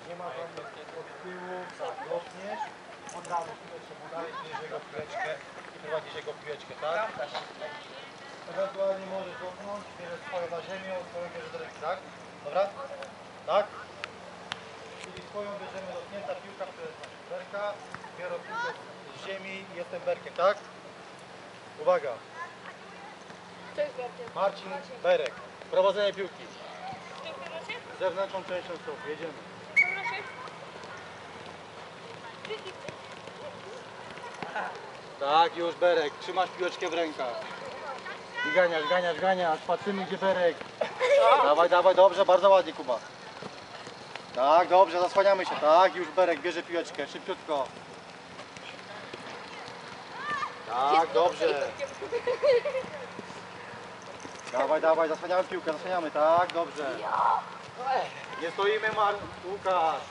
Nie ma żadnych od tyłu, tak, dotkniesz, od razu piłeczkę podajesz, bierzesz jego piłeczkę i prowadzisz jego piłeczkę, tak? Ewentualnie możesz dotknąć, bierzesz swoją na ziemię, swoją bierzesz do ręki, tak? Dobra? Tak? Czyli swoją bierzemy dotknięta piłka, to jest nasza berka, biorę piłkę z ziemi i jestem berkiem, tak? Uwaga! Co jest bardziej? Marcin Berek, prowadzenie piłki. W tym powrocie? Zewnętrzną częścią stołu, jedziemy. W powrocie? Tak, już Berek, trzymasz piłeczkę w rękach. I ganiasz, patrzymy gdzie Berek. Dawaj, dawaj, dobrze, bardzo ładnie Kuba. Tak, dobrze, zasłaniamy się, tak, już Berek bierze piłeczkę, szybciutko. Tak, dobrze. Dawaj, dawaj, zasłaniamy piłkę, zasłaniamy, tak, dobrze. Nie stoimy, Łukasz.